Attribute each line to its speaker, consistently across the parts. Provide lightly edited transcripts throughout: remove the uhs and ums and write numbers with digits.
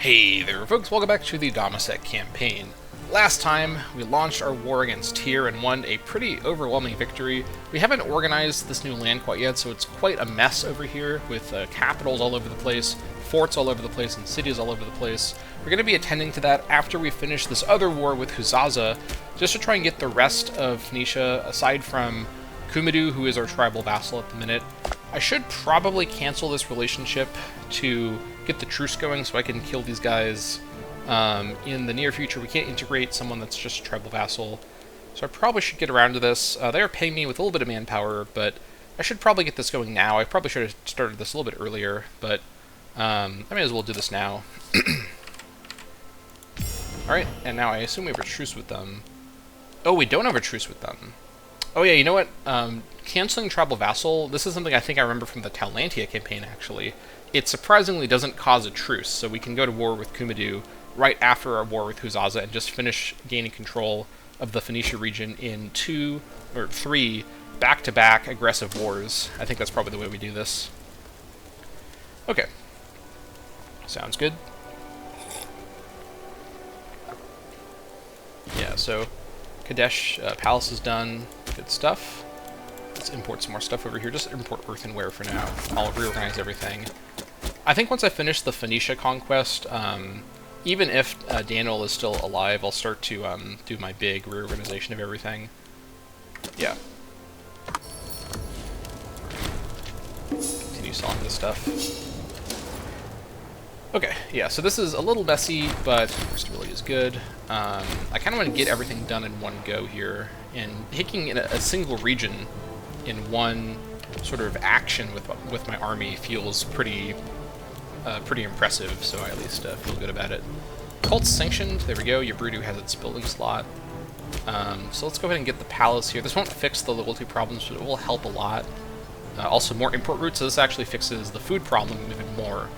Speaker 1: Hey there folks, welcome back to the Dammâseq Campaign. Last time, we launched our war against Tyr and won a pretty overwhelming victory. We haven't organized this new land quite yet, so it's quite a mess over here, with capitals all over the place, forts all over the place, and cities all over the place. We're going to be attending to that after we finish this other war with Huzaza, just to try and get the rest of Phoenicia, aside from Kumidu, who is our tribal vassal at the minute. I should probably cancel this relationship to get the truce going so I can kill these guys in the near future. We can't integrate someone that's just a tribal vassal, so I probably should get around to this. They are paying me with a little bit of manpower, but I should probably get this going now. I probably should have started this a little bit earlier, but I may as well do this now. Alright, and now I assume we have a truce with them. Oh, we don't have a truce with them. Oh yeah, you know what? Canceling tribal vassal, this is something I think I remember from the Talantia campaign, actually. It surprisingly doesn't cause a truce, so we can go to war with Kumidu right after our war with Huzaza and just finish gaining control of the Phoenicia region in 2 or 3 back-to-back aggressive wars. I think that's probably the way we do this. Okay. Sounds good. Yeah, so Kadesh Palace is done. Good stuff. Let's import some more stuff over here. Just import earthenware for now. I'll reorganize everything. I think once I finish the Phoenicia conquest, even if Danel is still alive, I'll start to do my big reorganization of everything. Yeah. Continue selling this stuff. Okay, yeah, so this is a little messy, but stability is good. I kind of want to get everything done in one go here, and taking in a single region in one sort of action with my army feels pretty impressive, so I at least feel good about it. Cult's sanctioned, there we go, Yabrudu has its building slot. So let's go ahead and get the palace here. This won't fix the loyalty problems, but it will help a lot. Also more import routes, so this actually fixes the food problem even more.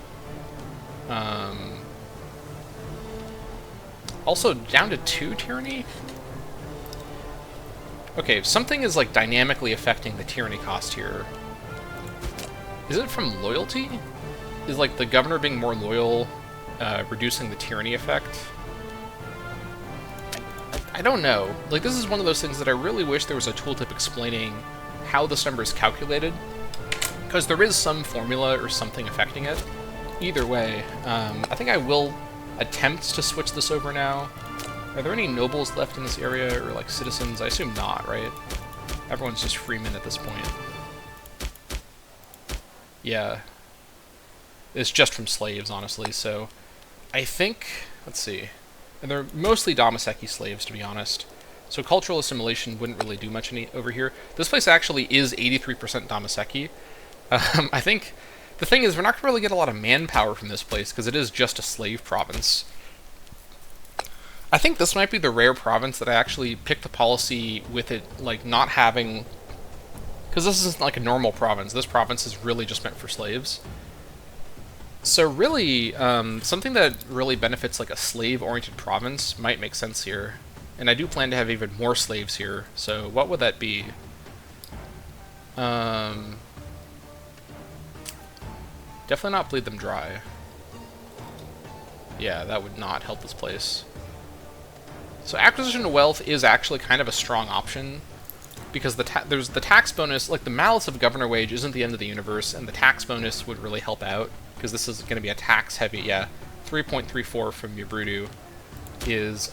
Speaker 1: Also, down to 2 tyranny? Okay, something is like dynamically affecting the tyranny cost here. Is it from loyalty? Is like the governor being more loyal reducing the tyranny effect? I don't know. Like, this is one of those things that I really wish there was a tooltip explaining how this number is calculated, because there is some formula or something affecting it. Either way, I think I will attempt to switch this over now. Are there any nobles left in this area, or like citizens? I assume not, right? Everyone's just freemen at this point. Yeah. It's just from slaves, honestly, so I think, let's see, and they're mostly Dammâseq slaves, to be honest, so cultural assimilation wouldn't really do much over here. This place actually is 83% Dammâseq. I think the thing is, we're not going to really get a lot of manpower from this place, because it is just a slave province. I think this might be the rare province that I actually picked the policy with it, like, not having, because this isn't like a normal province. This province is really just meant for slaves. So really, something that really benefits like a slave-oriented province might make sense here. And I do plan to have even more slaves here, so what would that be? Definitely not bleed them dry. Yeah, that would not help this place. So acquisition of wealth is actually kind of a strong option, because there's the tax bonus, like the malice of governor wage isn't the end of the universe, and the tax bonus would really help out, because this is going to be a tax-heavy, yeah, 3.34 from Yabrudu is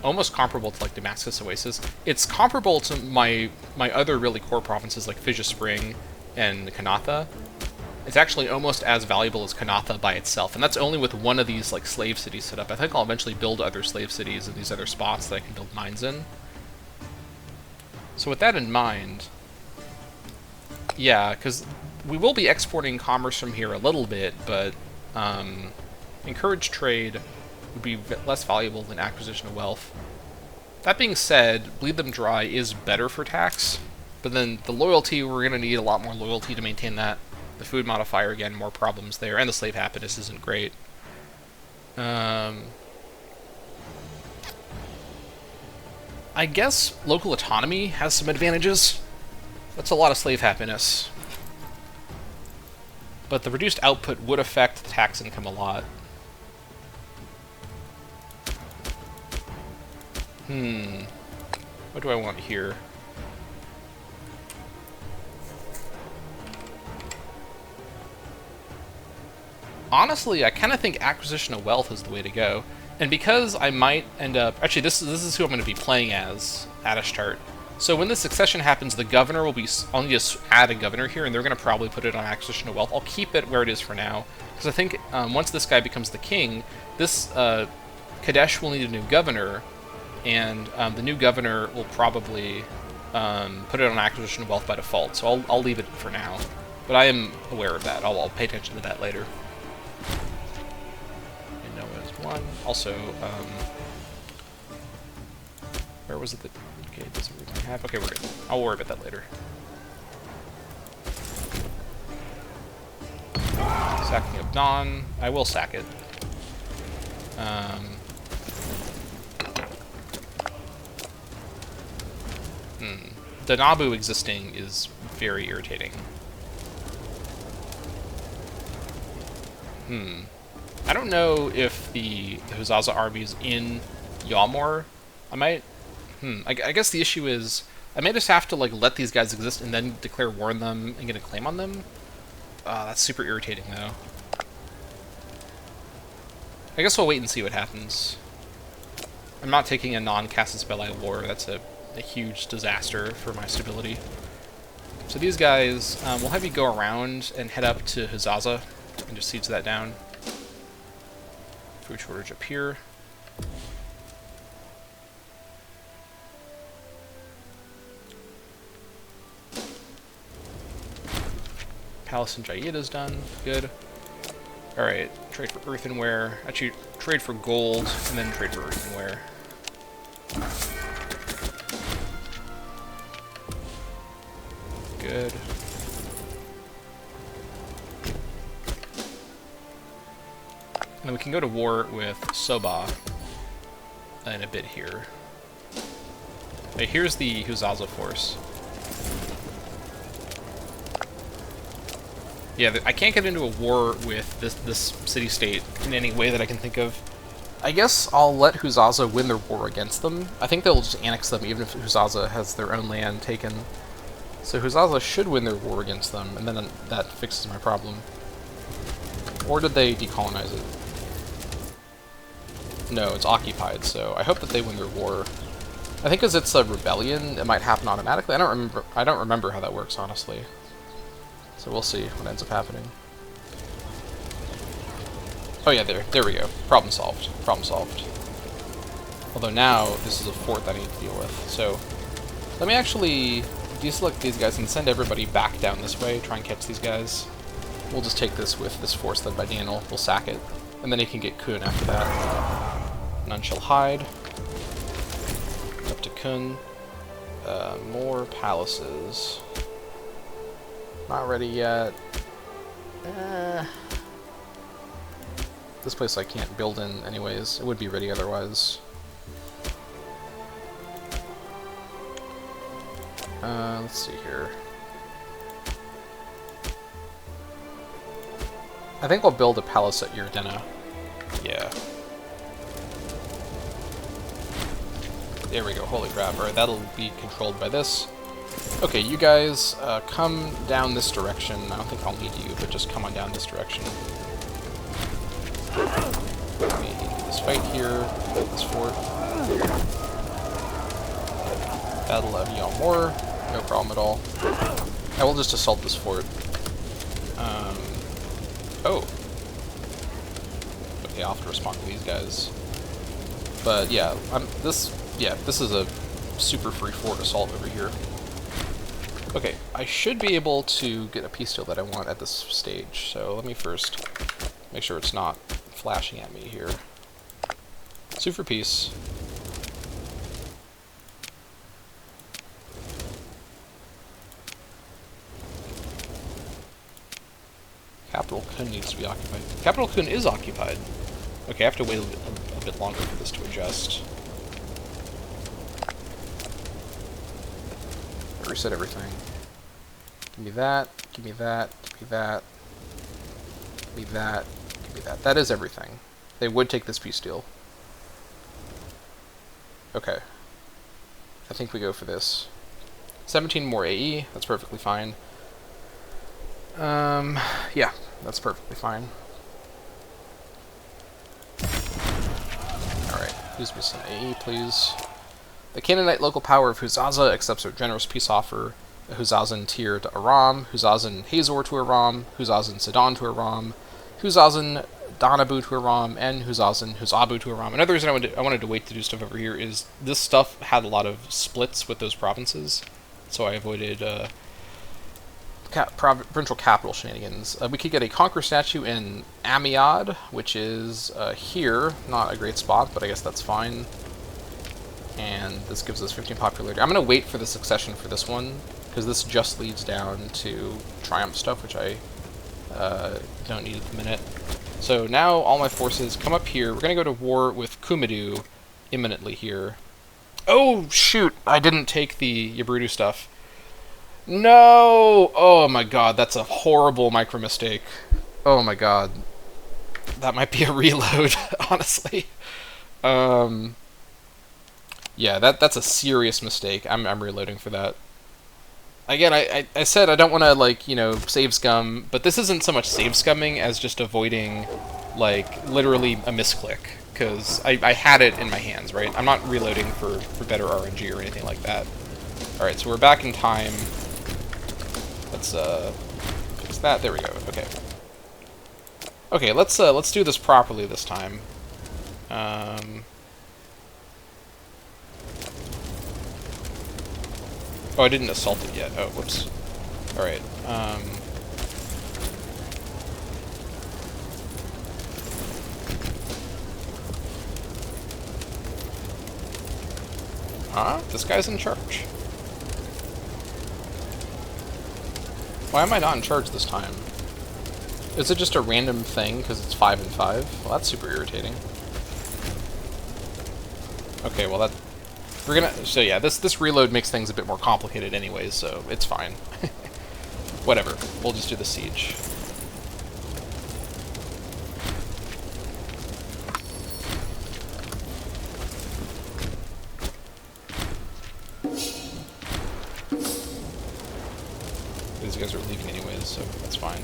Speaker 1: almost comparable to like Damascus Oasis. It's comparable to my other really core provinces like Fissure Spring and Kanatha. It's actually almost as valuable as Kanatha by itself, and that's only with one of these like slave cities set up. I think I'll eventually build other slave cities in these other spots that I can build mines in. So with that in mind, yeah, because we will be exporting commerce from here a little bit, but encouraged trade would be less valuable than acquisition of wealth. That being said, bleed them dry is better for tax, but then the loyalty, we're going to need a lot more loyalty to maintain that. The food modifier, again, more problems there, and the slave happiness isn't great. I guess local autonomy has some advantages. That's a lot of slave happiness. But the reduced output would affect the tax income a lot. What do I want here? Honestly, I kind of think acquisition of wealth is the way to go. And because I might end up... Actually, this is who I'm going to be playing as at Ashtart. So when the succession happens, the governor will be... I'll need to add a governor here, and they're going to probably put it on acquisition of wealth. I'll keep it where it is for now. Because I think once this guy becomes the king, this Kadesh will need a new governor, and the new governor will probably put it on acquisition of wealth by default. So I'll leave it for now. But I am aware of that. I'll pay attention to that later. One. Also, where was it that... Okay, it doesn't really have... Okay, we're good. I'll worry about that later. Sacking of Dawn. I will sack it. The Nabu existing is very irritating. I don't know if the Huzaza army is in Yawmor. I might... I guess the issue is, I may just have to like let these guys exist and then declare war on them and get a claim on them. That's super irritating, though. I guess we'll wait and see what happens. I'm not taking a non-Casus Belli war. That's a huge disaster for my stability. So these guys, we'll have you go around and head up to Huzaza and just siege that down. Food shortage up here. Palace in Jaida's done. Good. Alright, trade for earthenware. Actually, trade for gold, and then trade for earthenware. Good. And then we can go to war with Soba in a bit here. Okay, here's the Huzaza force. Yeah, I can't get into a war with this city-state in any way that I can think of. I guess I'll let Huzaza win their war against them. I think they'll just annex them even if Huzaza has their own land taken. So Huzaza should win their war against them, and then that fixes my problem. Or did they decolonize it? No, it's occupied, so I hope that they win their war. I think because it's a rebellion, it might happen automatically. I don't remember how that works, honestly. So we'll see what ends up happening. Oh yeah, there we go. Problem solved. Problem solved. Although now, this is a fort that I need to deal with. So, let me actually deselect these guys and send everybody back down this way, try and catch these guys. We'll just take this with this force led by Danel. We'll sack it. And then he can get Kun after that. None shall hide. Up to Kun. More palaces. Not ready yet. This place I can't build in anyways. It would be ready otherwise. Let's see here. I think I'll build a palace at Yerdena. Yeah. There we go. Holy crap. Alright, that'll be controlled by this. Okay, you guys, come down this direction. I don't think I'll need you, but just come on down this direction. Let me do this fight here, this fort. Battle of Yawmor, no problem at all. I will just assault this fort. Oh. Okay, I'll have to respond to these guys. But yeah, this is a super free fort assault over here. Okay, I should be able to get a peace deal that I want at this stage, so let me first make sure it's not flashing at me here. Sue for peace. Capital Kun needs to be occupied. Capital Kun is occupied. Okay, I have to wait a bit longer for this to adjust. Reset everything. Give me that, give me that, give me that, give me that, give me that. That is everything. They would take this peace deal. Okay. I think we go for this. 17 more AE, that's perfectly fine. Yeah, that's perfectly fine. Alright, use me some AE, please. The Canaanite local power of Huzaza accepts a generous peace offer. Huzazan Tyr to Aram, Huzazan Hazor to Aram, Huzazan Sidon to Aram, Huzazan Danabu to Aram, and Huzazan Huzabu to Aram. Another reason I wanted to wait to do stuff over here is this stuff had a lot of splits with those provinces, so I avoided provincial capital shenanigans. We could get a Conquer statue in Amiad, which is here. Not a great spot, but I guess that's fine. And this gives us 15 popularity. I'm going to wait for the succession for this one, because this just leads down to Triumph stuff, which I don't need at the minute. So now all my forces come up here. We're going to go to war with Kumidu imminently here. Oh, shoot! I didn't take the Yabrudu stuff. No! Oh my god, that's a horrible micro mistake. Oh my god. That might be a reload, honestly. Yeah, that's a serious mistake. I'm reloading for that. Again, I said I don't want to, like, you know, save scum, but this isn't so much save scumming as just avoiding, like, literally a misclick. Because I had it in my hands, right? I'm not reloading for better RNG or anything like that. Alright, so we're back in time. Let's fix that. There we go. Okay. Okay, let's do this properly this time. Oh, I didn't assault it yet. Oh, whoops. Alright, this guy's in charge. Why am I not in charge this time? Is it just a random thing because it's 5 and 5? Well, that's super irritating. Okay, well that... We're gonna... So yeah, this reload makes things a bit more complicated anyways, so it's fine. Whatever. We'll just do the siege. These guys are leaving anyways, so that's fine.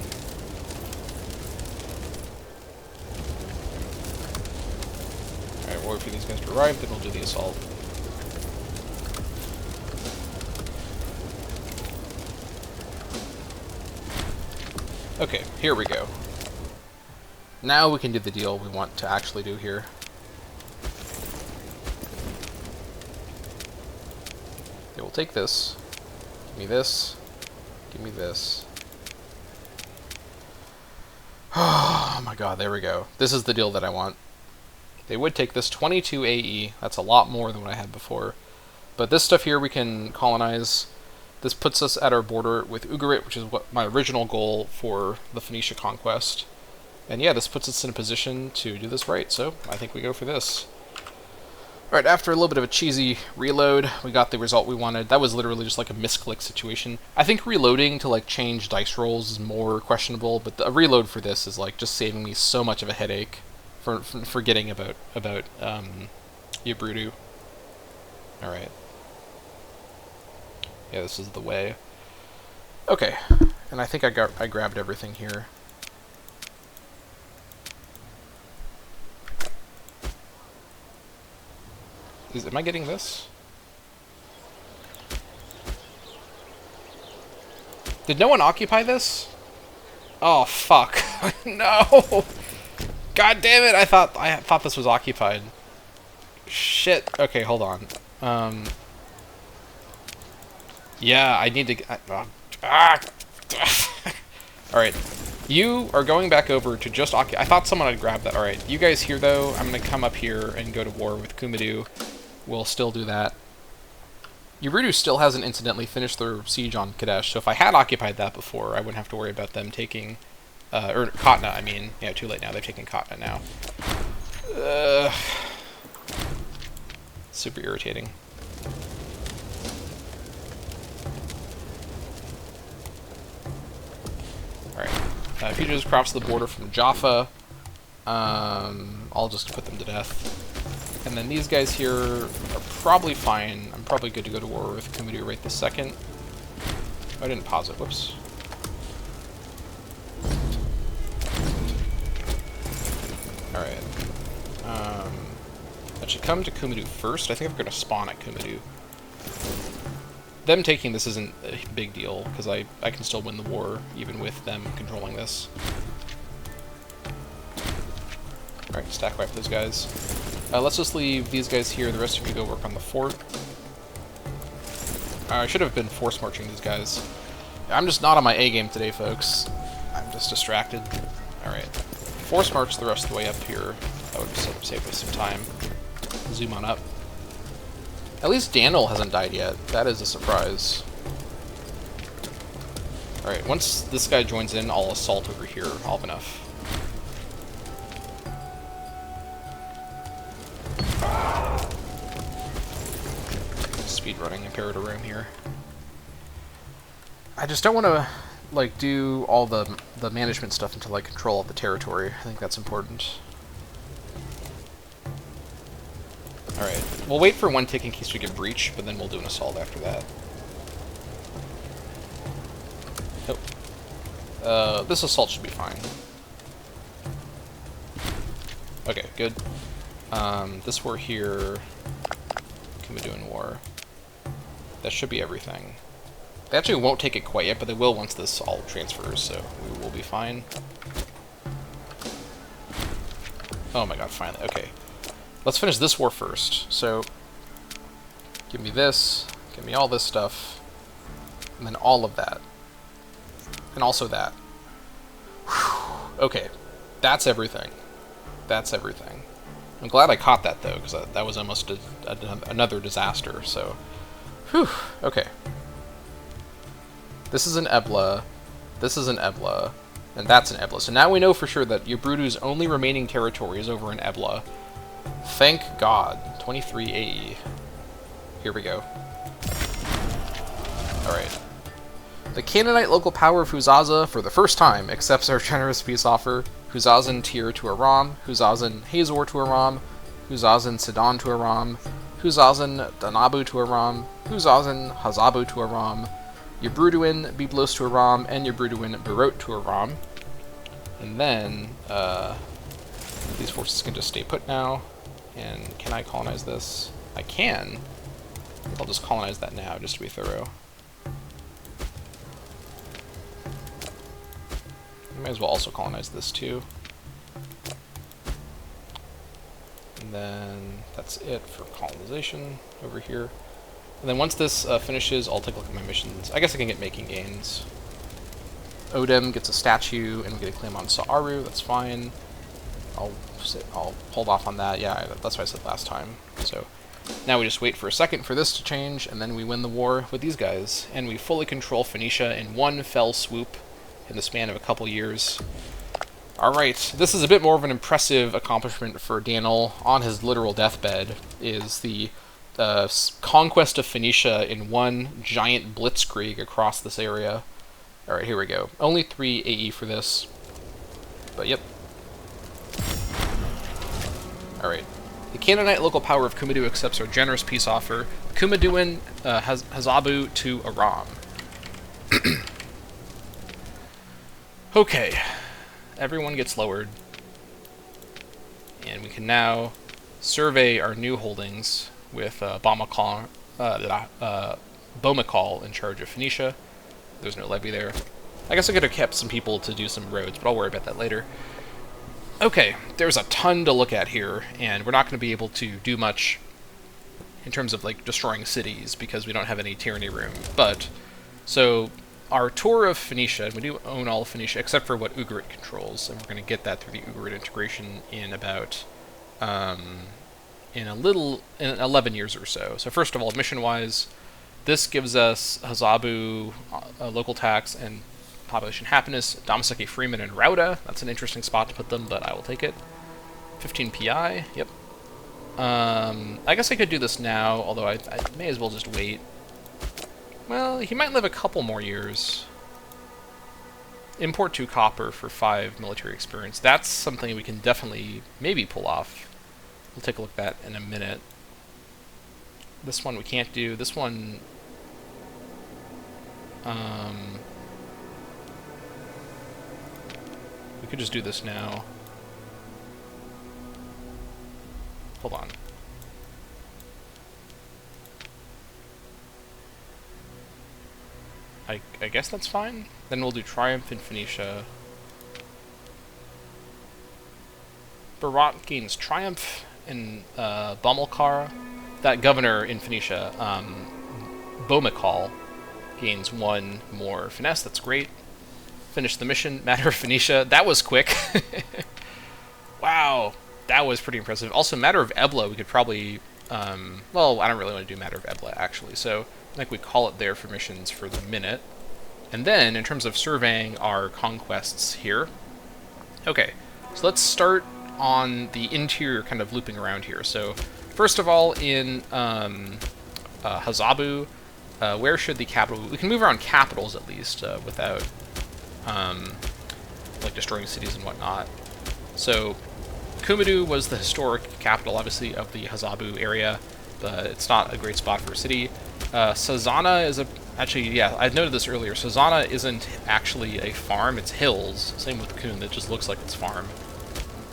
Speaker 1: Alright, we'll wait for these guys to arrive, then we'll do the assault. Okay, here we go. Now we can do the deal we want to actually do here. Okay, we'll take this. Give me this. Give me this. Oh my god, there we go. This is the deal that I want. They would take this 22 AE. That's a lot more than what I had before. But this stuff here we can colonize. This puts us at our border with Ugarit, which is what my original goal for the Phoenicia conquest. And yeah, this puts us in a position to do this right, so I think we go for this. Alright, after a little bit of a cheesy reload, we got the result we wanted. That was literally just like a misclick situation. I think reloading to like change dice rolls is more questionable, but a reload for this is like just saving me so much of a headache for forgetting about Yabrudu. Alright. Yeah, this is the way. Okay, and I think I grabbed everything here. Am I getting this? Did no one occupy this? Oh fuck! No! God damn it! I thought this was occupied. Shit. Okay, hold on. Yeah, I need to... Alright. You are going back over to just occupy... I thought someone had grabbed that. Alright, you guys here, though, I'm going to come up here and go to war with Kumidu. We'll still do that. Yabrudu still hasn't incidentally finished their siege on Kadesh, so if I had occupied that before, I wouldn't have to worry about them taking... or Katna, I mean. Yeah, too late now. They've taken Katna now. Super irritating. Alright. Fugitives cross the border from Jaffa. I'll just put them to death. And then these guys here are probably fine. I'm probably good to go to war with Kumidu right this second. Oh, I didn't pause it. Whoops. Alright. I should come to Kumidu first. I think I'm going to spawn at Kumidu. Them taking this isn't a big deal, because I can still win the war, even with them controlling this. Alright, stack wipe those guys. Let's just leave these guys here, the rest of you go work on the fort. I should have been force marching these guys. I'm just not on my A game today, folks. I'm just distracted. Alright. Force march the rest of the way up here. That would save us some time. Zoom on up. At least Danel hasn't died yet. That is a surprise. Alright, once this guy joins in, I'll assault over here. I'll have enough. Speedrunning Imperator room here. I just don't want to, like, do all the management stuff until I control all the territory. I think that's important. Alright, we'll wait for one tick in case we get breach, but then we'll do an assault after that. Nope. This assault should be fine. Okay, good. This war here, Kumidu in war. That should be everything. They actually won't take it quite yet, but they will once this all transfers, so we will be fine. Oh my god, finally. Okay. Let's finish this war first. So, give me this, give me all this stuff, and then all of that. And also that. Whew. Okay. That's everything. That's everything. I'm glad I caught that, though, because that was almost another disaster, so... Whew. Okay. This is an Ebla, this is an Ebla, and that's an Ebla. So now we know for sure that Yabrudu's only remaining territory is over in Ebla. Thank God. 23 AE. Here we go. Alright. The Canaanite local power of Huzaza, for the first time, accepts our generous peace offer. Huzazan Tyr to Aram, Huzazan Hazor to Aram, Huzazan Sidon to Aram, Huzazan Danabu to Aram, Huzazan Hazabu to Aram, Yabruduin Byblos to Aram, and Yabruduin Berot to Aram. And then, these forces can just stay put now. And can I colonize this? I can. I think I'll just colonize that now, just to be thorough. Might as well also colonize this too. And then that's it for colonization over here. And then once this finishes, I'll take a look at my missions. I guess I can get making gains. Odem gets a statue, and we get a claim on Sa'aru. That's fine. I'll hold off on that. Yeah, that's what I said last time. So now we just wait for a second for this to change, and then we win the war with these guys. And we fully control Phoenicia in one fell swoop in the span of a couple years. Alright, this is a bit more of an impressive accomplishment for Danel on his literal deathbed, is the conquest of Phoenicia in one giant blitzkrieg across this area. Alright, here we go. Only 3 AE for this. But yep. Alright. The Canaanite local power of Kumidu accepts our generous peace offer. Kumiduin Hazabu to Aram. Okay. Everyone gets lowered. And we can now survey our new holdings with Bomakal in charge of Phoenicia. There's no levy there. I guess I could have kept some people to do some roads, but I'll worry about that later. Okay, there's a ton to look at here, and we're not going to be able to do much in terms of, like, destroying cities, because we don't have any tyranny room. But, so, our tour of Phoenicia, we do own all of Phoenicia, except for what Ugarit controls, and we're going to get that through the Ugarit integration in about, in 11 years or so. So first of all, mission-wise, this gives us Hazabu, local tax, and population happiness, Dammâseq Freeman, and Rauda. That's an interesting spot to put them, but I will take it. 15 PI, yep. I guess I could do this now, although I may as well just wait. Well, he might live a couple more years. Import 2 copper for 5 military experience. That's something we can definitely maybe pull off. We'll take a look at that in a minute. This one we can't do. This one... we could just do this now. Hold on. I guess that's fine. Then we'll do Triumph in Phoenicia. Barat gains Triumph in Bamilcar. That governor in Phoenicia, Bomikal, gains 1 more finesse. That's great. Finish the mission. Matter of Phoenicia. That was quick. Wow. That was pretty impressive. Also, Matter of Ebla, we could probably... well, I don't really want to do Matter of Ebla, actually. So I think we call it there for missions for the minute. And then, in terms of surveying our conquests here... Okay, so let's start on the interior, kind of looping around here. So, first of all, in Hazabu, where should the capital... We can move around capitals, at least, without, like, destroying cities and whatnot. So, Kumadu was the historic capital, obviously, of the Hazabu area, but it's not a great spot for a city. Sazana is a... Actually, yeah, I noted this earlier. Sazana isn't actually a farm, it's hills. Same with Kun, it just looks like it's farm.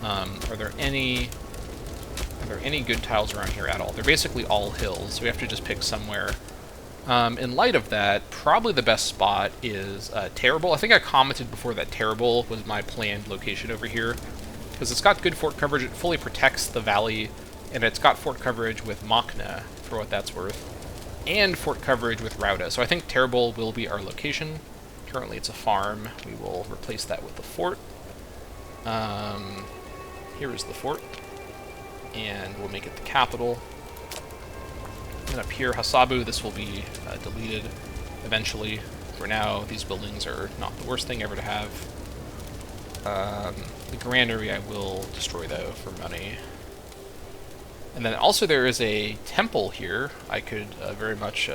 Speaker 1: Are there any good tiles around here at all? They're basically all hills, so we have to just pick somewhere. In light of that, probably the best spot is Terrible. I think I commented before that Terrible was my planned location over here, because it's got good fort coverage, it fully protects the valley, and it's got fort coverage with Machna, for what that's worth, and fort coverage with Rauda. So I think Terrible will be our location. Currently it's a farm. We will replace that with the fort. Here is the fort, and we'll make it the capital. And up here, Hasabu, this will be deleted eventually. For now, these buildings are not the worst thing ever to have. The granary I will destroy, though, for money. And then also there is a temple here. I could very much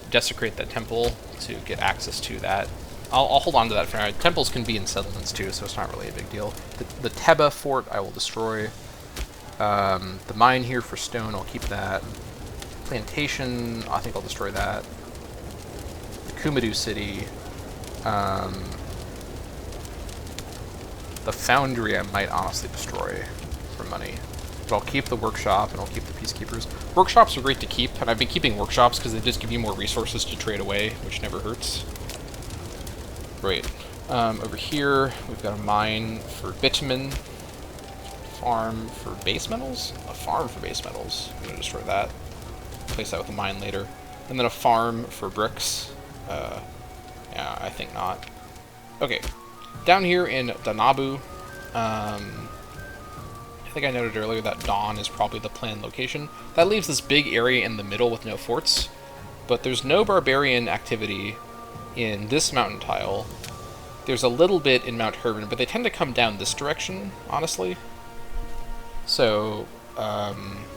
Speaker 1: desecrate that temple to get access to that. I'll hold on to that for now. Temples can be in settlements too, so it's not really a big deal. The Teba fort I will destroy. The mine here for stone, I'll keep that. Plantation, I think I'll destroy that. The Kumadu city. The foundry I might honestly destroy for money. But I'll keep the workshop and I'll keep the peacekeepers. Workshops are great to keep, and I've been keeping workshops because they just give you more resources to trade away, which never hurts. Great. Over here, we've got a mine for bitumen, farm for base metals? A farm for base metals. I'm going to destroy that. Replace that with a mine later. And then a farm for bricks. Yeah, I think not. Okay. Down here in Danabu, I think I noted earlier that Dawn is probably the planned location. That leaves this big area in the middle with no forts, but there's no barbarian activity in this mountain tile. There's a little bit in Mount Herman, but they tend to come down this direction, honestly. So, I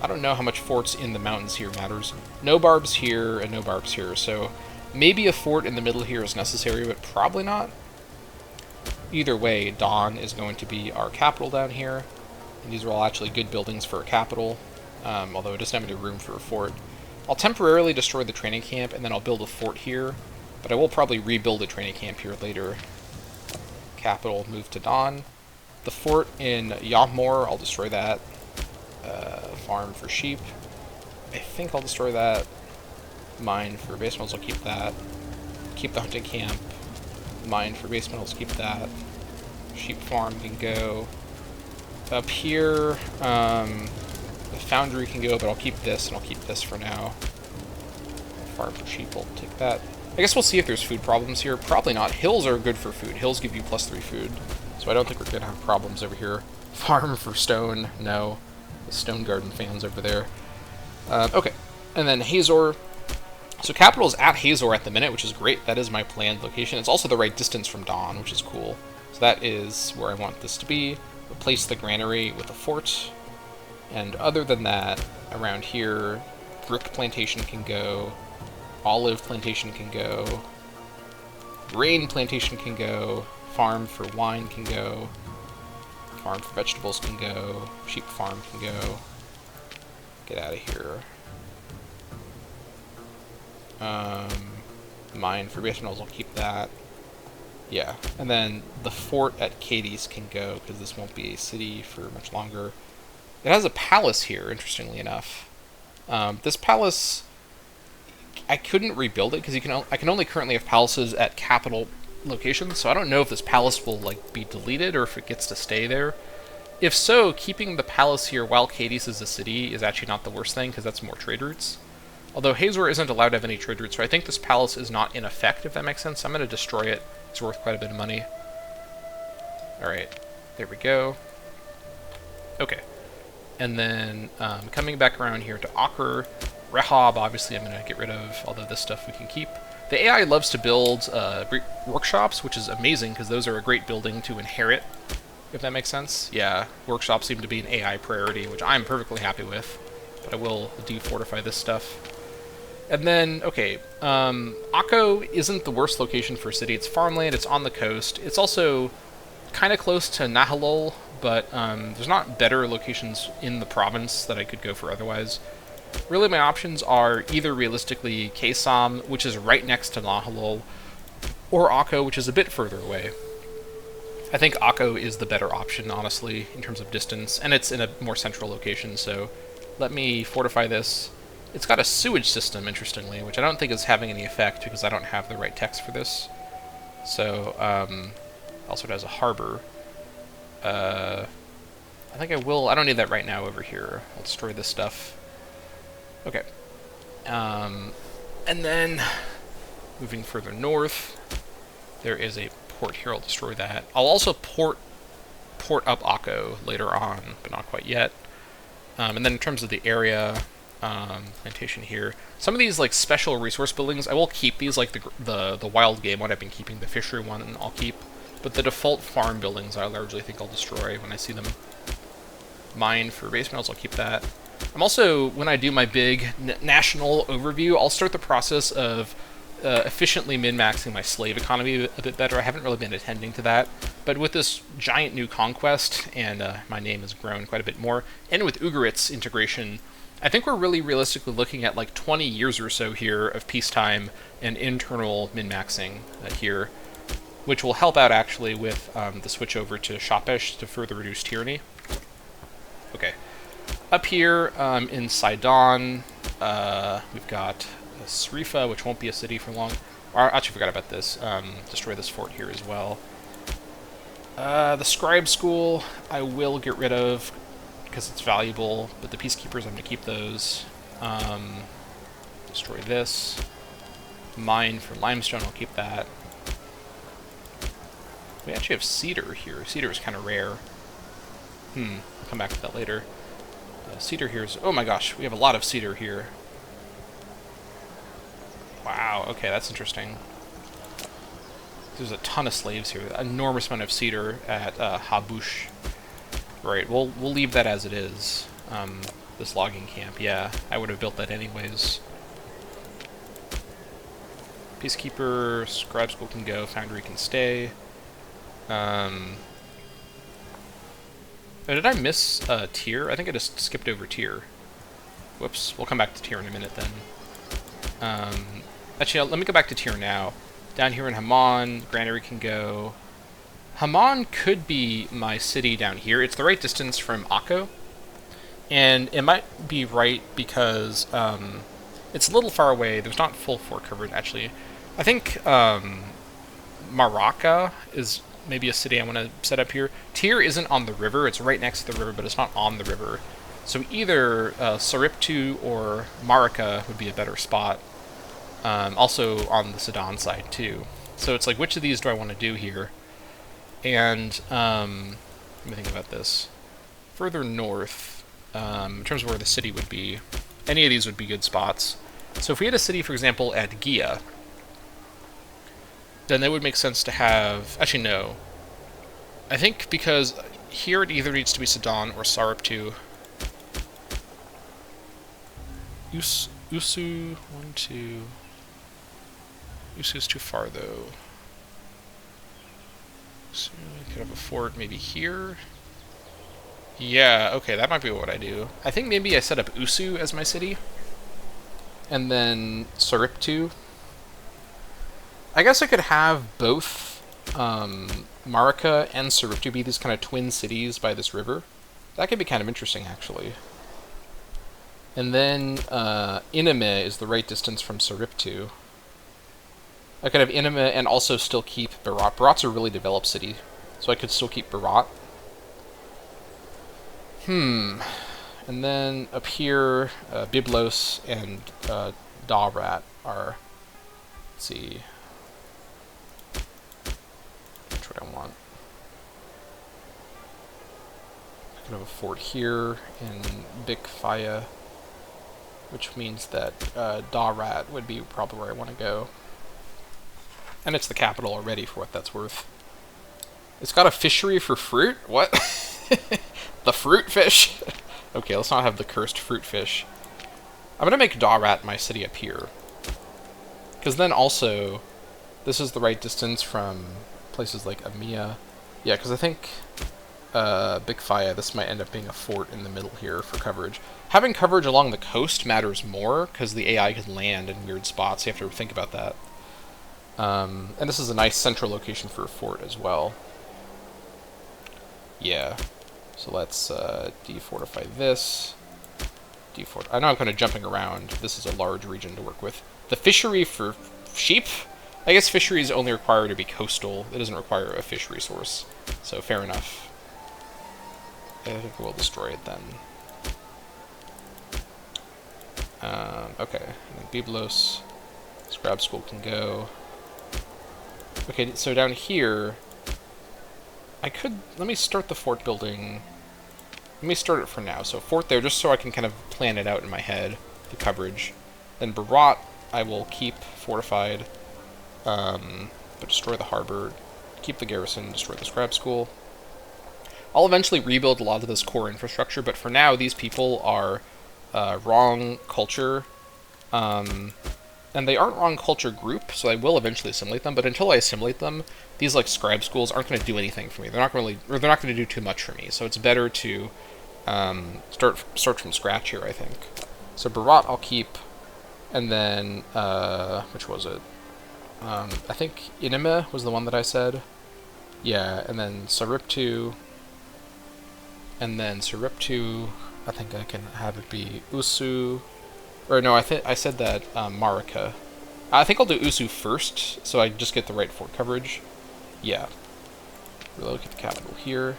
Speaker 1: don't know how much forts in the mountains here matters. No barbs here and no barbs here, so maybe a fort in the middle here is necessary, but probably not. Either way, Dawn is going to be our capital down here. And these are all actually good buildings for a capital, although it doesn't have any room for a fort. I'll temporarily destroy the training camp, and then I'll build a fort here, but I will probably rebuild a training camp here later. Capital, move to Dawn. The fort in Yamor, I'll destroy that. Farm for sheep. I think I'll destroy that. Mine for base metals, I'll keep that. Keep the hunting camp. Mine for base metals, keep that. Sheep farm can go. Up here, the foundry can go, but I'll keep this, and I'll keep this for now. Farm for sheep, I'll take that. I guess we'll see if there's food problems here. Probably not. Hills are good for food. Hills give you +3 food, so I don't think we're going to have problems over here. Farm for stone, no. The stone garden fans over there. Okay, and then Hazor. So capital is at Hazor at the minute, which is great. That is my planned location. It's also the right distance from Dawn, which is cool. So that is where I want this to be. Replace the granary with a fort. And other than that, around here, brick plantation can go. Olive plantation can go. Grain plantation can go. Farm for wine can go. farm for vegetables can go. Sheep farm can go. Get out of here. Mine for base metals, I'll keep that. Yeah, and then the fort at Katie's can go, because this won't be a city for much longer. It has a palace here, interestingly enough. This palace, I couldn't rebuild it, because I can only currently have palaces at capital locations, so I don't know if this palace will like be deleted or if it gets to stay there. If so, keeping the palace here while Katie's is a city is actually not the worst thing, because that's more trade routes. Although Hazor isn't allowed to have any trade routes, so I think this palace is not in effect, if that makes sense. I'm going to destroy it. It's worth quite a bit of money. Alright, there we go. Okay. And then coming back around here to Akhr, Rehob, obviously I'm going to get rid of, although this stuff we can keep. The AI loves to build workshops, which is amazing, because those are a great building to inherit, if that makes sense. Yeah, workshops seem to be an AI priority, which I'm perfectly happy with. But I will defortify this stuff. And then, okay, Akko isn't the worst location for a city. It's farmland, it's on the coast. It's also kind of close to Nahalol, but there's not better locations in the province that I could go for otherwise. Really, my options are either realistically Kaesam, which is right next to Nahalol, or Akko, which is a bit further away. I think Akko is the better option, honestly, in terms of distance, and it's in a more central location, so let me fortify this. It's got a sewage system, interestingly, which I don't think is having any effect because I don't have the right text for this. So, also it has a harbor. I think I will. I don't need that right now over here. I'll destroy this stuff. Okay. And then, moving further north, there is a port here. I'll destroy that. I'll also port up Akko later on, but not quite yet. And then in terms of the area, plantation here. Some of these like special resource buildings, I will keep these, like the wild game one. I've been keeping the fishery one, and I'll keep. But the default farm buildings, I largely think I'll destroy when I see them. Mine for base metals, I'll keep that. I'm also, when I do my big national overview, I'll start the process of efficiently min-maxing my slave economy a bit better. I haven't really been attending to that, but with this giant new conquest, and my name has grown quite a bit more, and with Ugarit's integration, I think we're really realistically looking at like 20 years or so here of peacetime and internal min-maxing here, which will help out actually with the switch over to Shapesh to further reduce tyranny. Okay. Up here in Sidon, we've got Srifa, which won't be a city for long. I actually forgot about this. Destroy this fort here as well. The Scribe School, I will get rid of because it's valuable, but the Peacekeepers, I'm going to keep those. Destroy this. Mine for limestone, I'll keep that. We actually have cedar here. Cedar is kind of rare. I'll come back to that later. Cedar here is... Oh my gosh, we have a lot of cedar here. Wow, okay, that's interesting. There's a ton of slaves here. An enormous amount of cedar at Habush. Right, we'll leave that as it is. This logging camp, yeah. I would have built that anyways. Peacekeeper, Scribe School can go, Foundry can stay. Oh, did I miss tier? I think I just skipped over tier. Whoops, we'll come back to tier in a minute then. Actually, let me go back to tier now. Down here in Haman, Granary can go. Haman could be my city down here. It's the right distance from Akko. And it might be right because it's a little far away. There's not full fort coverage, actually. I think Maraka is maybe a city I want to set up here. Tyr isn't on the river. It's right next to the river, but it's not on the river. So either Sariptu or Maraka would be a better spot. Also on the Sudan side, too. So it's like, which of these do I want to do here? And let me think about this. Further north, in terms of where the city would be, any of these would be good spots. So if we had a city, for example, at Gia, then that would make sense to have... Actually, no. I think because here it either needs to be Sudan or Sariptu. Usu, 1, 2... Usu's too far, though. So we could have a fort maybe here. Yeah, okay, that might be what I do. I think maybe I set up Usu as my city, and then Sariptu. I guess I could have both Marika and Sariptu be these kind of twin cities by this river. That could be kind of interesting, actually. And then Iname is the right distance from Sariptu. I could have Iname and also still keep Berat. Berat's a really developed city, so I could still keep Berat. And then up here, Byblos and Dawrat are, let's see, which what I want. I could have a fort here in Bikfaya, which means that Dawrat would be probably where I want to go. And it's the capital already, for what that's worth. It's got a fishery for fruit? What? The fruit fish? Okay, let's not have the cursed fruit fish. I'm gonna make Dawrat my city up here. Because then also, this is the right distance from places like Amiya. Yeah, because I think Bikfaya, this might end up being a fort in the middle here for coverage. Having coverage along the coast matters more, because the AI can land in weird spots, you have to think about that. And this is a nice central location for a fort as well. Yeah. So let's defortify this. I know I'm kind of jumping around. This is a large region to work with. The fishery for sheep? I guess fisheries only require to be coastal. It doesn't require a fish resource. So fair enough. I think we'll destroy it then. Okay. Byblos. Scrab School can go. Okay, so down here, I could, let me start the fort building. Let me start it for now. So fort there, just so I can kind of plan it out in my head, the coverage. Then Berat, I will keep fortified, but destroy the harbor, keep the garrison, destroy the Scrab School. I'll eventually rebuild a lot of this core infrastructure, but for now, these people are wrong culture, and they aren't wrong culture group, so I will eventually assimilate them, but until I assimilate them, these like scribe schools aren't going to do anything for me. They're not going to do too much for me, so it's better to start from scratch here, I think. So Berat I'll keep, and then, which was it? I think Iname was the one that I said. Yeah, and then Sariptu, and then Sariptu, I think I can have it be Usu. Or no, I said that Marika. I think I'll do Usu first, so I just get the right fort coverage. Yeah. Relocate the capital here.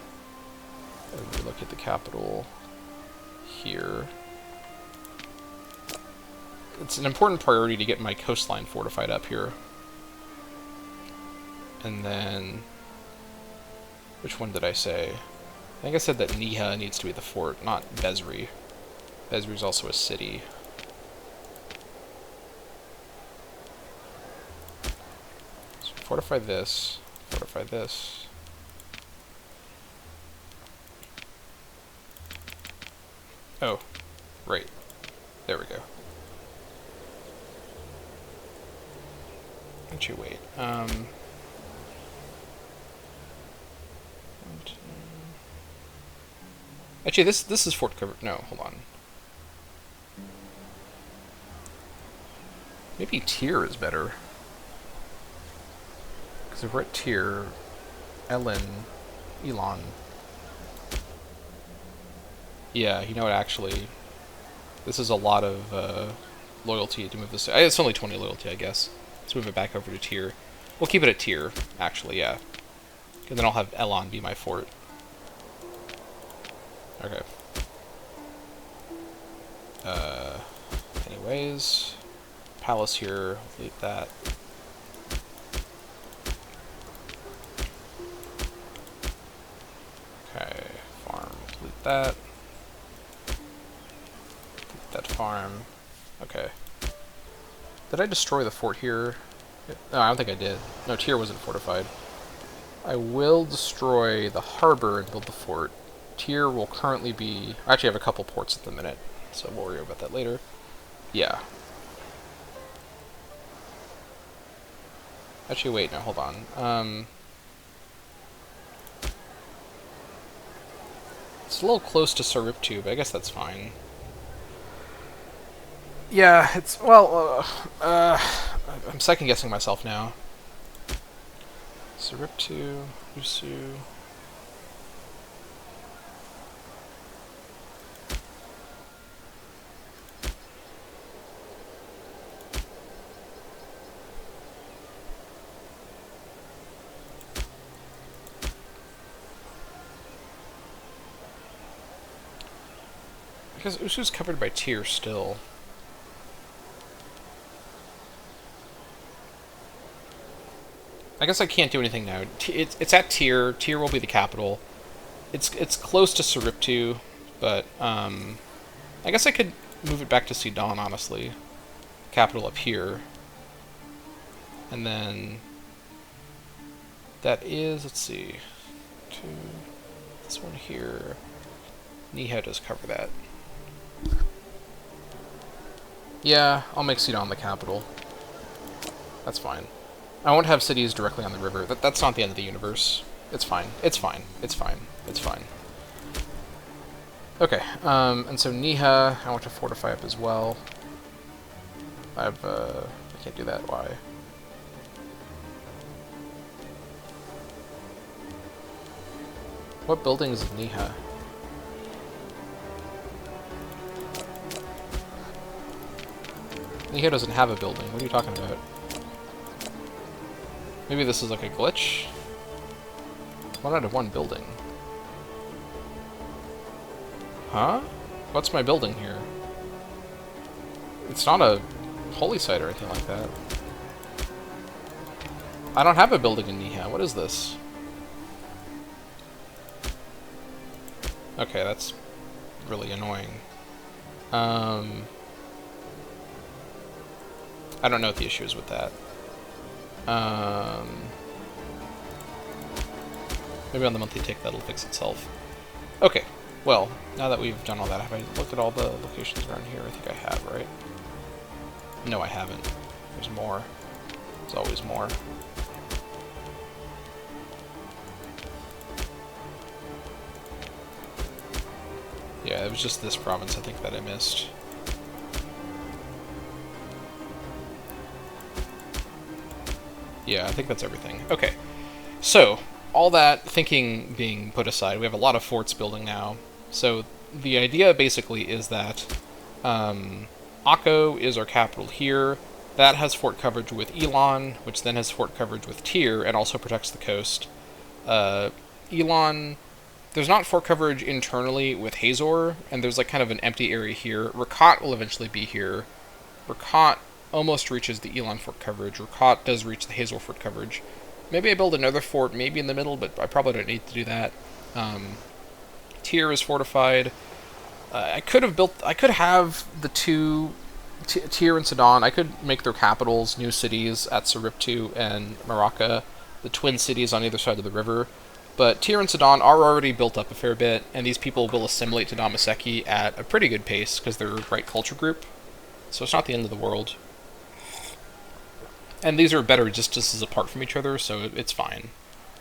Speaker 1: And relocate the capital here. It's an important priority to get my coastline fortified up here. And then, which one did I say? I think I said that Niha needs to be the fort, not Bezri. Bezri's also a city. Fortify this, fortify this. Oh, right. There we go. Actually, wait. Actually, this is fort cover. No, hold on. Maybe tier is better. Because if we're at tier, Elon. Yeah, you know what, actually, this is a lot of loyalty to move this. It's only 20 loyalty, I guess. Let's move it back over to tier. We'll keep it at tier, actually, yeah. And then I'll have Elon be my fort. Okay. Anyways, palace here, leave that. Okay, farm, delete that. Delete that farm. Okay. Did I destroy the fort here? No, I don't think I did. No, tier wasn't fortified. I will destroy the harbor and build the fort. Tier will currently be... I actually have a couple ports at the minute, so we'll worry about that later. Yeah. Actually, wait, no, hold on. Let's It's a little close to Sariptu, but I guess that's fine. Yeah, it's... well, I'm second-guessing myself now. Sariptu, Usu... Because Usu's covered by tier still. I guess I can't do anything now. It's at tier. Tier will be the capital. It's close to Sariptu, but I guess I could move it back to Sidon, honestly. Capital up here. And then that is, let's see, this one here. Niha does cover that. Yeah, I'll make Sidon the capital. That's fine. I won't have cities directly on the river. That's not the end of the universe. It's fine. It's fine. It's fine. It's fine. Okay, and so Niha, I want to fortify up as well. I can't do that. Why? What building is Niha? Niha doesn't have a building. What are you talking about? Maybe this is like a glitch? 1 out of 1 building. Huh? What's my building here? It's not a holy site or anything like that. I don't have a building in Niha. What is this? Okay, that's really annoying. I don't know what the issue is with that. Maybe on the monthly tick that'll fix itself. Okay, well, now that we've done all that, have I looked at all the locations around here? I think I have, right? No, I haven't. There's more. There's always more. Yeah, it was just this province, I think, that I missed. Yeah, I think that's everything. Okay, so all that thinking being put aside, we have a lot of forts building now. So the idea basically is that Akko is our capital here. That has fort coverage with Elon, which then has fort coverage with Tyr and also protects the coast. Elon, there's not fort coverage internally with Hazor, and there's like kind of an empty area here. Rakat will eventually be here. Rakat almost reaches the Elon fort coverage. Rakat does reach the Hazor fort coverage. Maybe I build another fort, maybe in the middle, but I probably don't need to do that. Tyr is fortified. I could have the two, Tyr and Sidon, I could make their capitals new cities at Sariptu and Maraka, the twin cities on either side of the river. But Tyr and Sidon are already built up a fair bit, and these people will assimilate to Dammâseq at a pretty good pace, because they're the right culture group. So it's not the end of the world. And these are better distances apart from each other, so it's fine.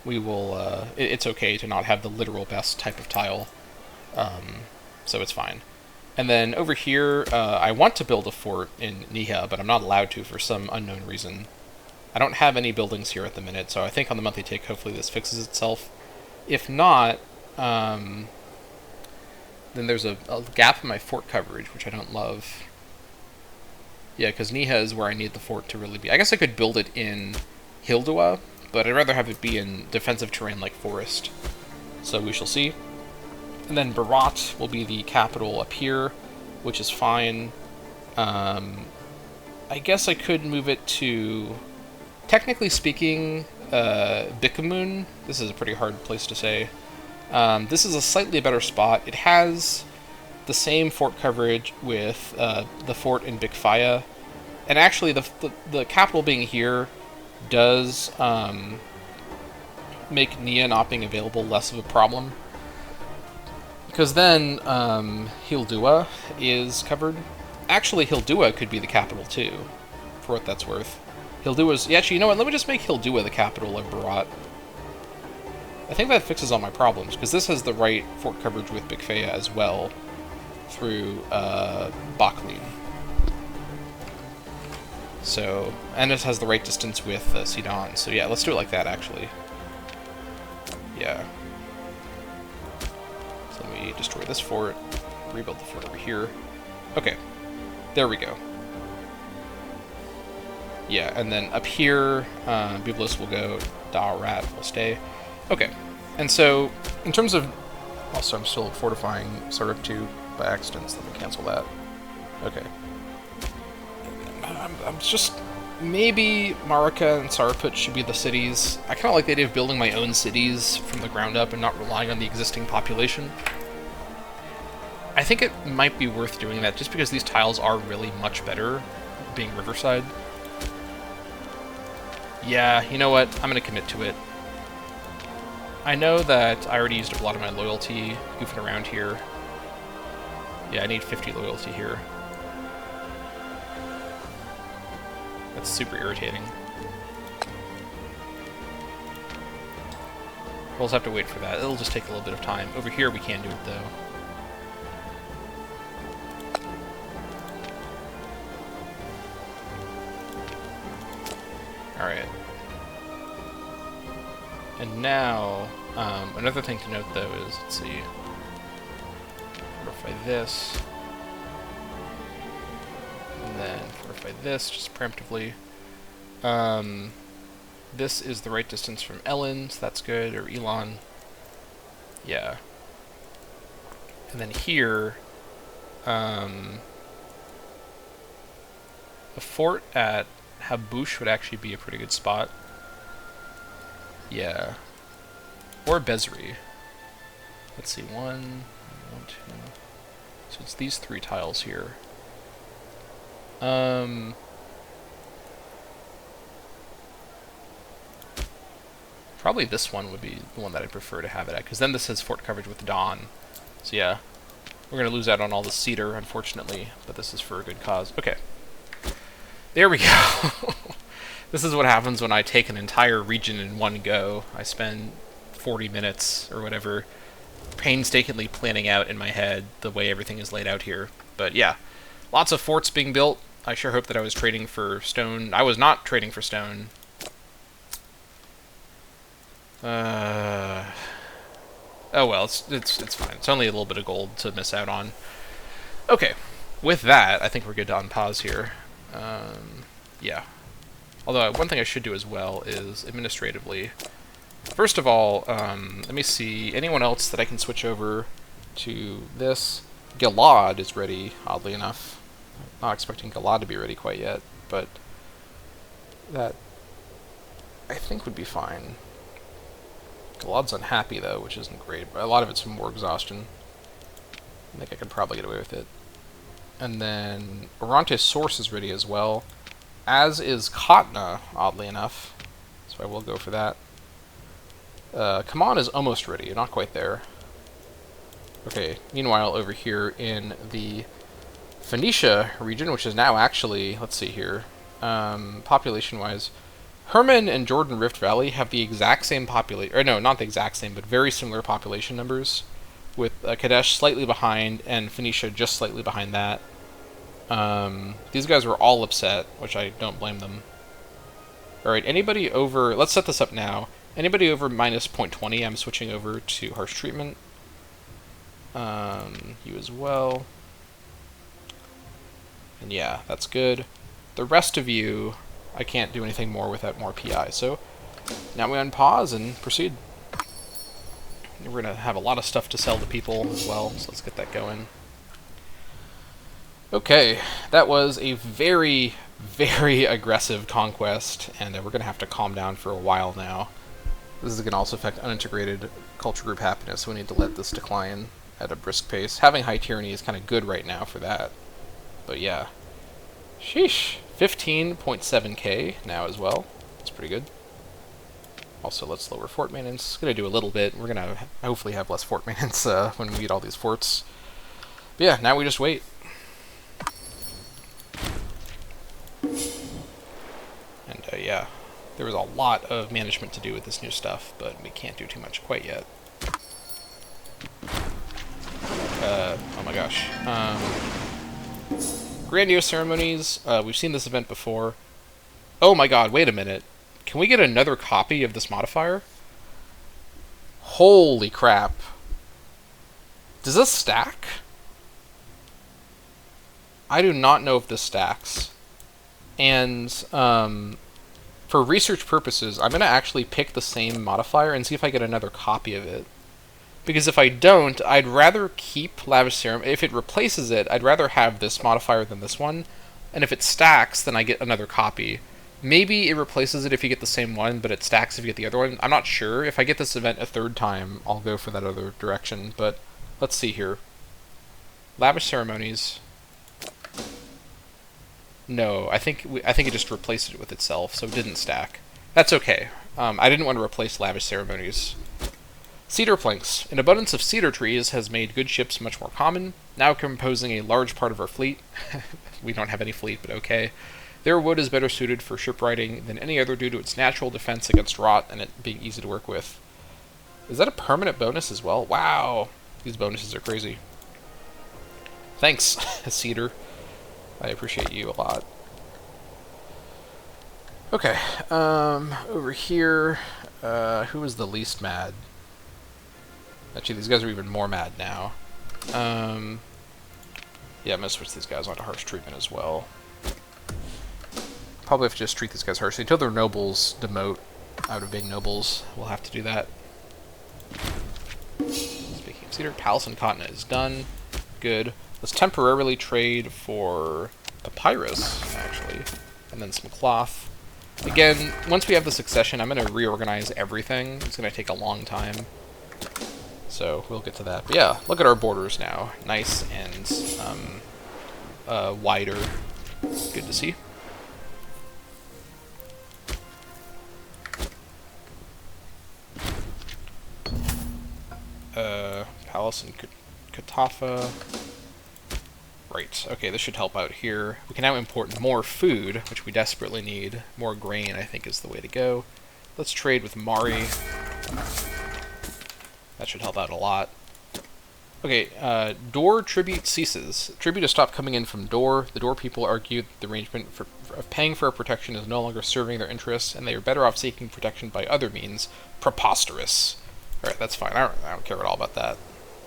Speaker 1: We will, it's okay to not have the literal best type of tile. So it's fine. And then over here, I want to build a fort in Niha, but I'm not allowed to for some unknown reason. I don't have any buildings here at the minute, so I think on the monthly take, hopefully this fixes itself. If not, then there's a gap in my fort coverage, which I don't love. Yeah, because Niha is where I need the fort to really be. I guess I could build it in Hildua, but I'd rather have it be in defensive terrain like forest. So we shall see. And then Barat will be the capital up here, which is fine. I guess I could move it to, technically speaking, Bikamun. This is a pretty hard place to say. This is a slightly better spot. It has the same fort coverage with the fort in Bikfaya. And actually, the capital being here does make Niha not being available less of a problem. Because then Hildua is covered. Actually, Hildua could be the capital too, for what that's worth. Hildua's... Yeah, actually, you know what? Let me just make Hildua the capital of Barat. I think that fixes all my problems, because this has the right fort coverage with Bikfaya as well, through Baklin. So, and it has the right distance with Sidon. So yeah, let's do it like that, actually. Yeah. So let me destroy this fort, rebuild the fort over here. Okay, there we go. Yeah, and then up here, Biblos will go, Da Rat will stay. Okay, and so, in terms of... Also, I'm still fortifying Saruk 2 by accident, so let me cancel that. Okay. I'm just... Maybe Marika and Saraput should be the cities. I kind of like the idea of building my own cities from the ground up and not relying on the existing population. I think it might be worth doing that, just because these tiles are really much better being Riverside. Yeah, you know what? I'm going to commit to it. I know that I already used up a lot of my loyalty goofing around here. Yeah, I need 50 loyalty here. That's super irritating. We'll just have to wait for that. It'll just take a little bit of time. Over here we can do it, though. Alright. And now, another thing to note, though, is, let's see, fortify this, and then fortify this, just preemptively. This is the right distance from Ellen, so that's good, or Elon. Yeah. And then here, a fort at Habush would actually be a pretty good spot. Yeah. Or Bezri. Let's see, one, two. So it's these three tiles here. Probably this one would be the one that I prefer to have it at, because then this has fort coverage with Dawn. So yeah, we're going to lose out on all the cedar, unfortunately, but this is for a good cause. Okay. There we go. This is what happens when I take an entire region in one go. I spend 40 minutes or whatever painstakingly planning out in my head the way everything is laid out here. But yeah, lots of forts being built. I sure hope that I was trading for stone. I was not trading for stone. Oh well, it's fine. It's only a little bit of gold to miss out on. Okay, with that, I think we're good to unpause here. Yeah. Although, one thing I should do as well is, administratively, first of all, let me see, anyone else that I can switch over to this? Gilad is ready, oddly enough. Not expecting Gilad to be ready quite yet, but that, I think, would be fine. Galad's unhappy, though, which isn't great, but a lot of it's from war exhaustion. I think I could probably get away with it. And then Oronte's Source is ready as well, as is Khatna, oddly enough, so I will go for that. Kaman is almost ready, not quite there. Okay, meanwhile, over here in the Phoenicia region, which is now actually, let's see here, population-wise, Herman and Jordan Rift Valley have the exact same population, or no, not the exact same, but very similar population numbers, with Kadesh slightly behind and Phoenicia just slightly behind that. These guys were all upset, which I don't blame them. Alright, anybody over... Let's set this up now. Anybody over minus 0.20, I'm switching over to Harsh Treatment. You as well. And yeah, that's good. The rest of you, I can't do anything more without more PI, so now we unpause and proceed. We're going to have a lot of stuff to sell to people as well, so let's get that going. Okay, that was a very, very aggressive conquest, and we're going to have to calm down for a while now. This is going to also affect unintegrated culture group happiness, so we need to let this decline at a brisk pace. Having high tyranny is kind of good right now for that, but yeah. Sheesh, 15.7k now as well. That's pretty good. Also, let's lower fort maintenance. Gonna do a little bit. We're gonna hopefully have less fort maintenance when we get all these forts. But yeah, now we just wait. And yeah, There was a lot of management to do with this new stuff, but we can't do too much quite yet. Oh my gosh. Grandiose ceremonies. We've seen this event before. Oh my god, wait a minute. Can we get another copy of this modifier? Holy crap. Does this stack? I do not know if this stacks. And, for research purposes, I'm going to actually pick the same modifier and see if I get another copy of it. Because if I don't, I'd rather keep Lavish Serum. If it replaces it, I'd rather have this modifier than this one. And if it stacks, then I get another copy. Maybe it replaces it if you get the same one, but it stacks if you get the other one. I'm not sure. If I get this event a third time, I'll go for that other direction. But let's see here. Lavish Ceremonies. No, I think it just replaced it with itself, so it didn't stack. That's okay. I didn't want to replace Lavish Ceremonies. Cedar planks. An abundance of cedar trees has made good ships much more common, now composing a large part of our fleet. We don't have any fleet, but okay. Their wood is better suited for shipwrighting than any other due to its natural defense against rot and it being easy to work with. Is that a permanent bonus as well? Wow! These bonuses are crazy. Thanks, Cedar. I appreciate you a lot. Okay, over here, who is the least mad? Actually, these guys are even more mad now. Yeah, I'm gonna switch these guys onto harsh treatment as well. Probably have to just treat these guys harshly. Until their nobles demote out of being nobles, we'll have to do that. Speaking of cedar, Palace and Continent is done. Good. Let's temporarily trade for papyrus, actually, and then some cloth. Again, once we have the succession, I'm going to reorganize everything. It's going to take a long time, so we'll get to that. But yeah, look at our borders now. Nice and wider. Good to see. Palace and Katafa. Right, okay, this should help out here. We can now import more food, which we desperately need. More grain, I think, is the way to go. Let's trade with Mari. That should help out a lot. Okay, Door tribute ceases. Tribute has stopped coming in from Door. The Door people argue that the arrangement of paying for our protection is no longer serving their interests, and they are better off seeking protection by other means. Preposterous. Alright, that's fine. I don't care at all about that.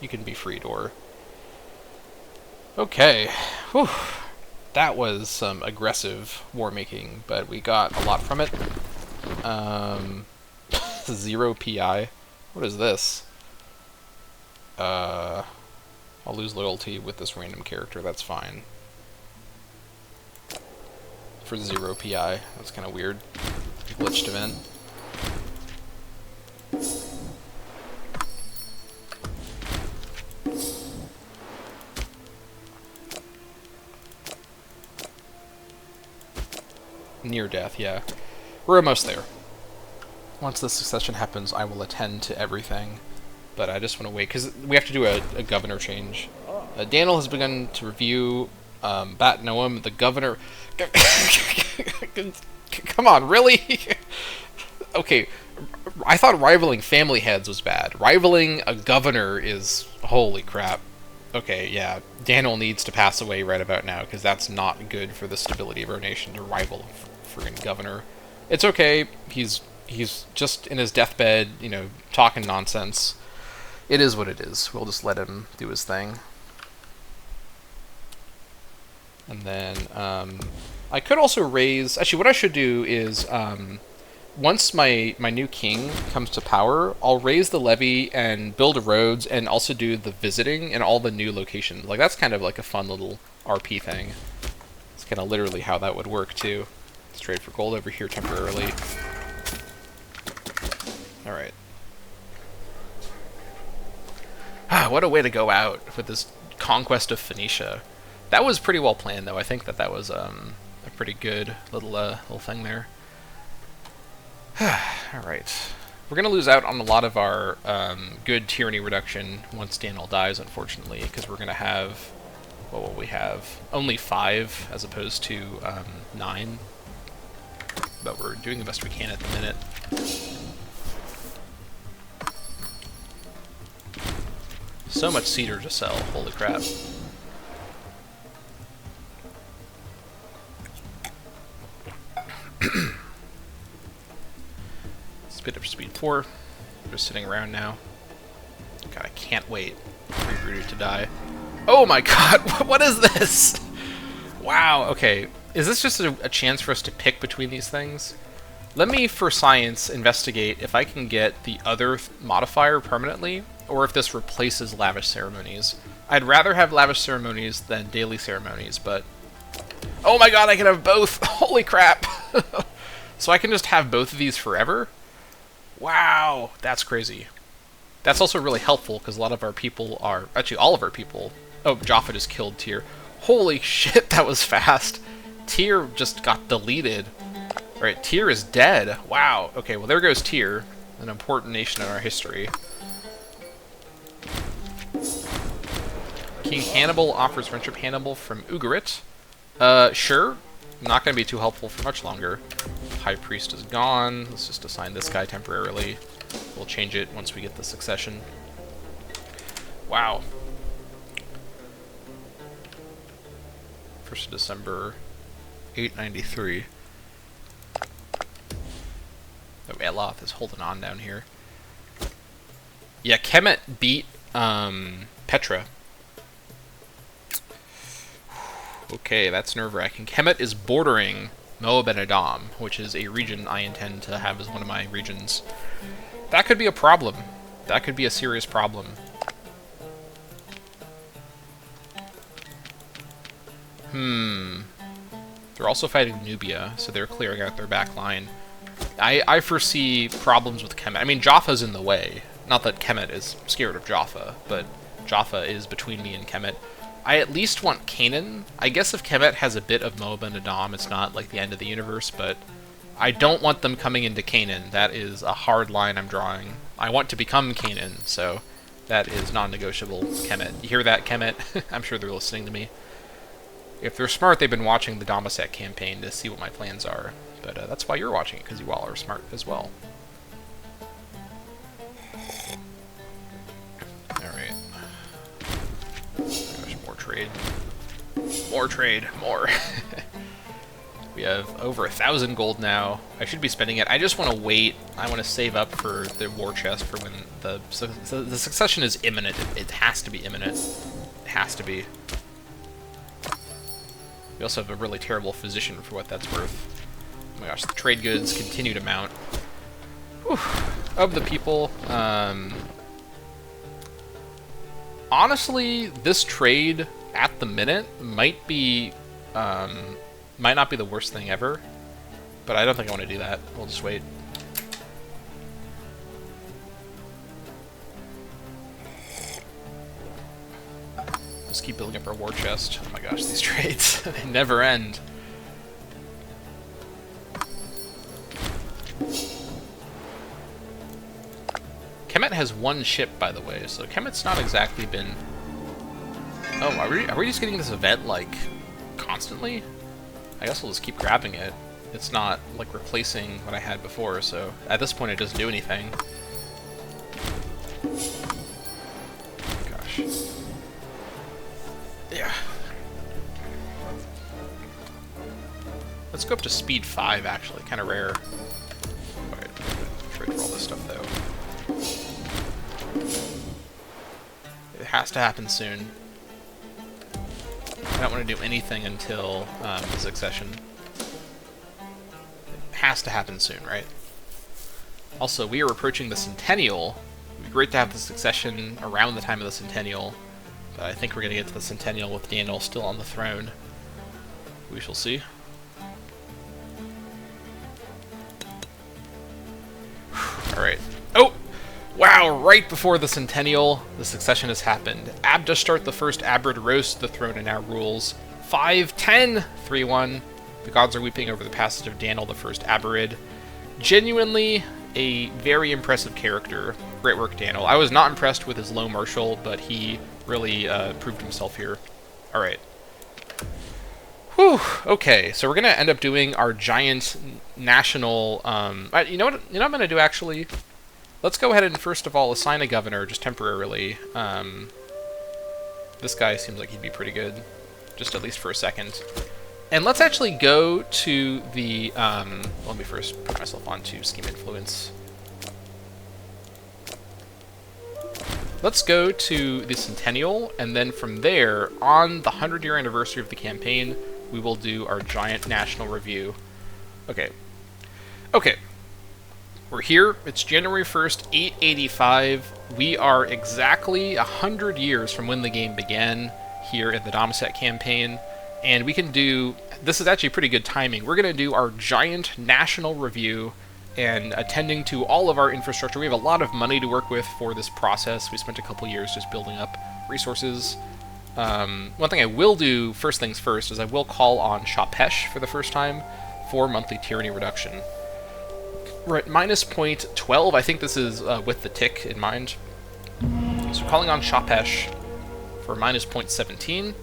Speaker 1: You can be free, Door. Okay. Whew. That was some aggressive war making, but we got a lot from it. 0 PI. What is this? I'll lose loyalty with this random character, that's fine. For 0 PI. That's kind of weird. Glitched event. Near death, yeah. We're almost there. Once the succession happens, I will attend to everything. But I just want to wait, because we have to do a governor change. Danel has begun to review Bat Noam, the governor... Come on, really? Okay, I thought rivaling family heads was bad. Rivaling a governor is... Holy crap. Okay, yeah, Danel needs to pass away right about now, because that's not good for the stability of our nation to rival a friggin' governor. It's okay, he's just in his deathbed, you know, talking nonsense. It is what it is. We'll just let him do his thing. And then, I could also raise... Actually, what I should do is, once my new king comes to power, I'll raise the levy and build roads and also do the visiting in all the new locations. Like, that's kind of like a fun little RP thing. It's kind of literally how that would work, too. Let's trade for gold over here temporarily. Alright. What a way to go out with this conquest of Phoenicia. That was pretty well planned, though. I think that was a pretty good little thing there. Alright. We're going to lose out on a lot of our good tyranny reduction once Danel dies, unfortunately, because we're going to have... What will we have? Only 5 as opposed to 9. but we're doing the best we can at the minute. So much cedar to sell, holy crap. Speed up to speed 4. Just sitting around now. God, I can't wait for Brooded to die. Oh my god, what is this? Wow, okay. Is this just a chance for us to pick between these things? Let me, for science, investigate if I can get the other modifier permanently, or if this replaces lavish ceremonies. I'd rather have lavish ceremonies than daily ceremonies, but... Oh my god, I can have both! Holy crap! So I can just have both of these forever? Wow, that's crazy. That's also really helpful, because a lot of our people are... Actually, all of our people... Oh, Jaffa just killed Tyr. Holy shit, that was fast! Tyr just got deleted. Alright, Tyr is dead. Wow. Okay, well there goes Tyr, an important nation in our history. King Hannibal offers friendship Hannibal from Ugarit. Sure. Not going to be too helpful for much longer. High Priest is gone. Let's just assign this guy temporarily. We'll change it once we get the succession. Wow. 1st of December, 893. Oh, Eloth is holding on down here. Yeah, Kemet beat Petra. Okay, that's nerve-wracking. Kemet is bordering Moab and Edom, which is a region I intend to have as one of my regions. That could be a problem. That could be a serious problem. They're also fighting Nubia, so they're clearing out their back line. I foresee problems with Kemet. I mean, Jaffa's in the way. Not that Kemet is scared of Jaffa, but Jaffa is between me and Kemet. I at least want Canaan. I guess if Kemet has a bit of Moab and Edom, it's not like the end of the universe, but I don't want them coming into Canaan. That is a hard line I'm drawing. I want to become Canaan, so that is non-negotiable, Kemet. You hear that, Kemet? I'm sure they're listening to me. If they're smart, they've been watching the Dammâseq campaign to see what my plans are. But that's why you're watching it, because you all are smart as well. Alright. Gosh, more trade. More trade. More. We have over 1,000 gold now. I should be spending it. I just want to wait. I want to save up for the war chest for when the succession is imminent. It has to be imminent. It has to be. We also have a really terrible physician for what that's worth. Oh my gosh, the trade goods continue to mount. Whew. Of the people, honestly, this trade at the minute might not be the worst thing ever, but I don't think I want to do that. We'll just wait. Just keep building up our war chest. Oh my gosh, these trades, they never end. Kemet has one ship, by the way, so Kemet's not exactly been... Oh, are we just getting this event, like, constantly? I guess we'll just keep grabbing it. It's not, like, replacing what I had before, so at this point it doesn't do anything. Gosh. Yeah. Let's go up to speed 5, actually. Kind of rare. Alright, trade for all this stuff, though. It has to happen soon. I don't want to do anything until the succession. It has to happen soon, right? Also, we are approaching the Centennial. It would be great to have the succession around the time of the Centennial. But I think we're going to get to the Centennial with Danel still on the throne. We shall see. Alright. Oh! Wow, right before the Centennial, the succession has happened. Abdastart the First Abrid rose to the throne and now rules. 5-10! 3-1. The gods are weeping over the passage of Danel the First Abrid. Genuinely a very impressive character. Great work, Danel. I was not impressed with his low martial, but he really proved himself here. Alright. Whew, okay, so we're going to end up doing our giant national... you know what I'm going to do, actually? Let's go ahead and, first of all, assign a governor, just temporarily. This guy seems like he'd be pretty good, just at least for a second. And let's actually go to the... let me first put myself onto Scheme Influence. Let's go to the Centennial, and then from there, on the 100-year anniversary of the campaign, we will do our giant national review. Okay. Okay. We're here. It's January 1st, 885. We are exactly 100 years from when the game began here in the Dammâseq Campaign. And we can do... This is actually pretty good timing. We're going to do our giant national review and attending to all of our infrastructure. We have a lot of money to work with for this process. We spent a couple years just building up resources. One thing I will do, first things first, is I will call on Shapesh for the first time for monthly tyranny reduction. We're at minus 0.12. I think this is with the tick in mind. So calling on Shapesh for minus 0.17.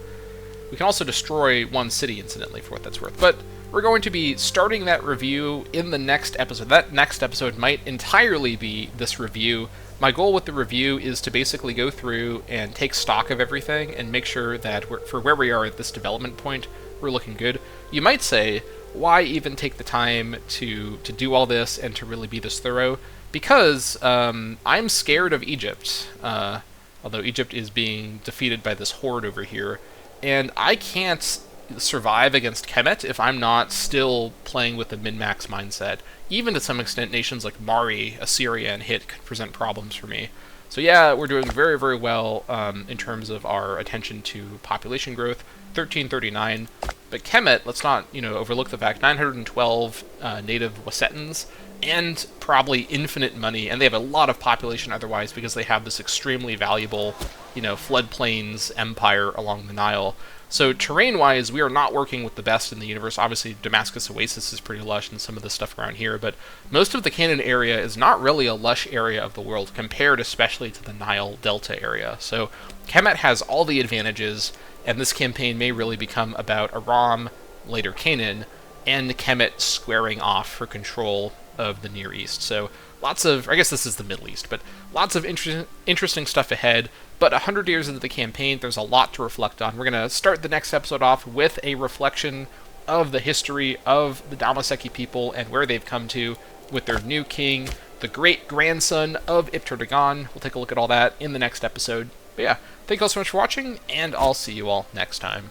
Speaker 1: We can also destroy one city, incidentally, for what that's worth. But we're going to be starting that review in the next episode. That next episode might entirely be this review. My goal with the review is to basically go through and take stock of everything and make sure that for where we are at this development point, we're looking good. You might say, why even take the time to do all this and to really be this thorough? Because I'm scared of Egypt, although Egypt is being defeated by this horde over here, and I can't survive against Kemet if I'm not still playing with the min-max mindset. Even to some extent, nations like Mari, Assyria, and Hit could present problems for me. So yeah, we're doing very, very well in terms of our attention to population growth, 1339. But Kemet, let's not overlook the fact, 912 native Wasetans, and probably infinite money, and they have a lot of population otherwise because they have this extremely valuable, floodplains empire along the Nile. So terrain-wise, we are not working with the best in the universe. Obviously, Damascus Oasis is pretty lush and some of the stuff around here, but most of the Canaan area is not really a lush area of the world, compared especially to the Nile Delta area. So Kemet has all the advantages, and this campaign may really become about Aram, later Canaan, and Kemet squaring off for control of the Near East. So lots of, I guess this is the Middle East, but lots of interesting stuff ahead. But 100 years into the campaign, there's a lot to reflect on. We're going to start the next episode off with a reflection of the history of the Dammâseq people and where they've come to with their new king, the great-grandson of Dagon. We'll take a look at all that in the next episode. But yeah, thank you all so much for watching, and I'll see you all next time.